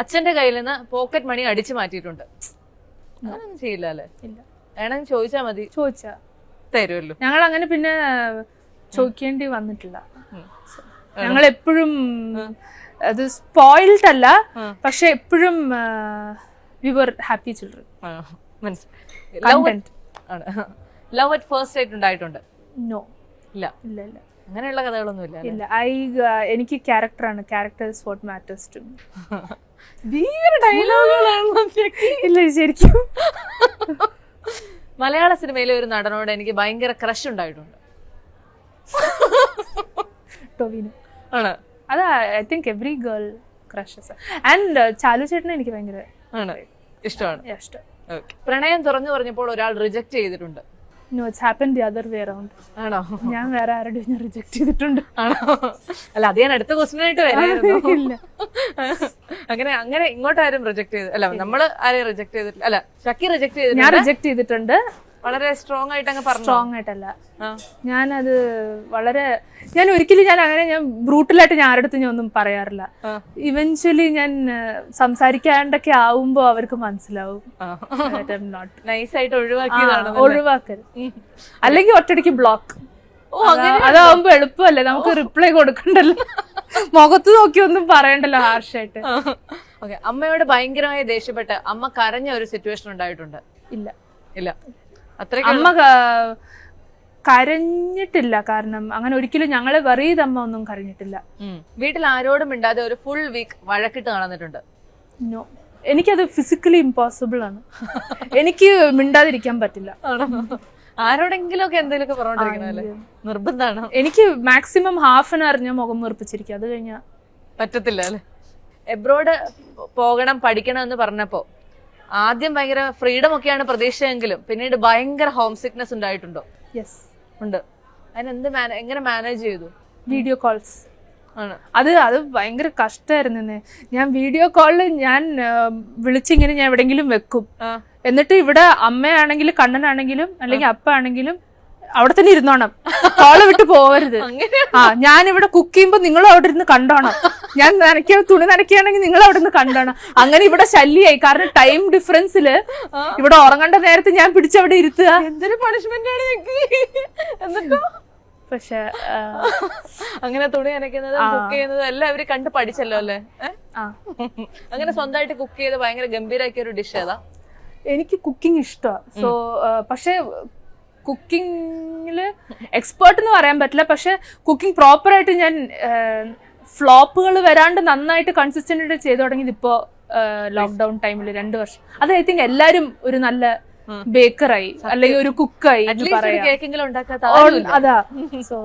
അച്ഛന്റെ കയ്യിൽ നിന്ന് പോക്കറ്റ് മണി അടിച്ചു മാറ്റിയിട്ടുണ്ട്. അങ്ങനൊന്നും ചെയ്യില്ല അല്ലേ? ഇല്ല. വേണമെങ്കിൽ ചോദിച്ചാ മതി. ചോദിച്ചാ തരുമല്ലോ. ഞങ്ങൾ അങ്ങനെ പിന്നെ ചോദിക്കേണ്ടി വന്നിട്ടില്ല. ഞങ്ങൾ എപ്പോഴും അത് സ്പോയിൽഡ് അല്ല, പക്ഷെ എപ്പോഴും we were happy children. Love at first sight ഉണ്ടായിട്ടുണ്ട്? നോ, ഇല്ല. ഇല്ല ഇല്ല, അങ്ങനെയുള്ള കഥകളൊന്നും ഇല്ല. ഇല്ല. എനിക്ക് ക്യാരക്ടറാണ്, character is what matters to me. ഇല്ല ശരിക്കും. മലയാള സിനിമയിലെ ഒരു നടനോട് എനിക്ക് ഭയങ്കര ക്രഷ് ഉണ്ടായിട്ടുണ്ട്. ടൊവിനോ ആണ്. അത് I think every girl crushes. And Chalu ചേട്ടനെ എനിക്ക് ഭയങ്കര ഇഷ്ടമാണ്. ഇഷ്ടം. പ്രണയം തുറന്നു പറഞ്ഞപ്പോൾ ഒരാൾ റിജക്ട് ചെയ്തിട്ടുണ്ട്? No, it's happened the other way around. ആണോ? ഞാൻ വേറെ ആരുടെയും റിജക്ട് ചെയ്തിട്ടുണ്ട്. ആണോ? അല്ല, അത് ഞാൻ അടുത്ത ക്വസ്റ്റ്യൻ ആയിട്ട് വരായിരുന്നു. ഇല്ല. അങ്ങനെ ഇങ്ങോട്ടാരും റിജക്ട് ചെയ്ത് അല്ല, നമ്മള് ആരെയും റിജക്ട് ചെയ്തിട്ടില്ല. അല്ല, ഷക്കി റിജക്ട് ചെയ്തിട്ടുണ്ട്. ഞാൻ റിജക്ട് ചെയ്തിട്ടുണ്ട്. വളരെ സ്ട്രോങ് ആയിട്ട് അങ്ങ് പറഞ്ഞു. സ്ട്രോങ് ആയിട്ടല്ല, ഞാനത് വളരെ ഞാൻ അങ്ങനെ ഞാൻ ബ്രൂട്ടലായിട്ട് ഞാൻ ആരുടെ അടുത്ത് ഞാൻ ഒന്നും പറയാറില്ല. ഇവൻച്വലി ഞാൻ സംസാരിക്കാണ്ടൊക്കെ ആവുമ്പോ അവർക്ക് മനസ്സിലാവും. നൈസായിട്ട് ഒഴിവാക്കരുത്. അല്ലെങ്കിൽ ഒറ്റയടിക്ക് ബ്ലോക്ക്. അതാവുമ്പോ എളുപ്പമല്ലേ, നമുക്ക് റിപ്ലൈ കൊടുക്കണ്ടല്ലോ, മുഖത്ത് നോക്കി ഒന്നും പറയണ്ടല്ലോ ഹാർഷായിട്ട്. അമ്മയോട് ഭയങ്കരമായി ദേഷ്യപ്പെട്ട് അമ്മ കരഞ്ഞ ഒരു സിറ്റുവേഷൻ ഉണ്ടായിട്ടുണ്ട്? ഇല്ല ഇല്ല. അമ്മ കരഞ്ഞിട്ടില്ല, കാരണം അങ്ങനെ ഒരിക്കലും ഞങ്ങളെ വെറിയത് അമ്മ ഒന്നും കരഞ്ഞിട്ടില്ല. വീട്ടിൽ ആരോടും മിണ്ടാതെ ഒരു ഫുൾ വീക്ക് വഴക്കിട്ട് നടന്നിട്ടുണ്ട്? നോ, എനിക്കത് ഫിസിക്കലി ഇമ്പോസിബിൾ ആണ്. എനിക്ക് മിണ്ടാതിരിക്കാൻ പറ്റില്ല. ആരോടെങ്കിലും ഒക്കെ എന്തെങ്കിലുമൊക്കെ പറഞ്ഞോണ്ടിരിക്കണല്ലേ? നിർബന്ധമാണ്. എനിക്ക് മാക്സിമം ഹാഫ് ആൻ അവർ ഞാൻ മുഖം വീർപ്പിച്ചിരിക്കും, അത് കഴിഞ്ഞാ പറ്റത്തില്ല അല്ലെ? എബ്രോഡ് പോകണം, പഠിക്കണം എന്ന് പറഞ്ഞപ്പോ ആദ്യം ഭയങ്കര ഫ്രീഡം ഒക്കെയാണ് പ്രതീക്ഷയെങ്കിലും പിന്നീട് ഭയങ്കര ഹോം സിക്നെസ് ഉണ്ടായിട്ടുണ്ടോ? യെസ്, ഉണ്ട്. എങ്ങനെ മാനേജ് ചെയ്തു? വീഡിയോ കോൾസ് ആണ്. അത് ഭയങ്കര കഷ്ടമായിരുന്നു. ഞാൻ വീഡിയോ കോളിൽ ഞാൻ വിളിച്ചിങ്ങനെ ഞാൻ എവിടെങ്കിലും വെക്കും, എന്നിട്ട് ഇവിടെ അമ്മയാണെങ്കിലും കണ്ണനാണെങ്കിലും അല്ലെങ്കിൽ അപ്പ ആണെങ്കിലും അവിടെ തന്നെ ഇരുന്നോണം, കോള് വിട്ട് പോവരുത്. ഞാൻ ഇവിടെ കുക്ക് ചെയ്യുമ്പോ നിങ്ങൾ അവിടെ ഇരുന്ന് കണ്ടോണം, ഞാൻ തുണി നനയ്ക്കുകയാണെങ്കിൽ നിങ്ങൾ അവിടെ നിന്ന് കണ്ടോണം. അങ്ങനെ ഇവിടെ ശല്യായി, കാരണം ടൈം ഡിഫറൻസില് ഇവിടെ ഉറങ്ങേണ്ട നേരത്തെ ഞാൻ പിടിച്ചവിടെ ഇരുത്തുക. എന്തൊരു പണിഷ്മെന്റ് ആണ് എന്നിട്ടോ. പക്ഷെ അങ്ങനെ തുണി നനയ്ക്കുന്നത് കുക്ക് ചെയ്യുന്നത് എല്ലാം അവര് കണ്ട് പഠിച്ചല്ലോ അല്ലേ? അങ്ങനെ സ്വന്തമായിട്ട് കുക്ക് ചെയ്ത് ഭയങ്കര ഗംഭീരാക്കിയ ഒരു ഡിഷ് ഏതാ? എനിക്ക് കുക്കിംഗ് ഇഷ്ടമാണ്. സോ പക്ഷെ കുക്കിങ്ങില് എക്സ്പേർട്ട് എന്ന് പറയാൻ പറ്റില്ല, പക്ഷെ കുക്കിംഗ് പ്രോപ്പർ ആയിട്ട് ഞാൻ ഫ്ലോപ്പുകൾ വരാണ്ട് നന്നായിട്ട് കൺസിസ്റ്റന്റ് ആയിട്ട് ചെയ്തു തുടങ്ങിയത് ഇപ്പോ ലോക്ക്ഡൌൺ ടൈമിൽ 2 വർഷം. അത് ഐ തിങ്ക് എല്ലാരും ഒരു നല്ല ബേക്കറായി അല്ലെങ്കിൽ ഒരു കുക്കായി പറയാം. അതാ. സോ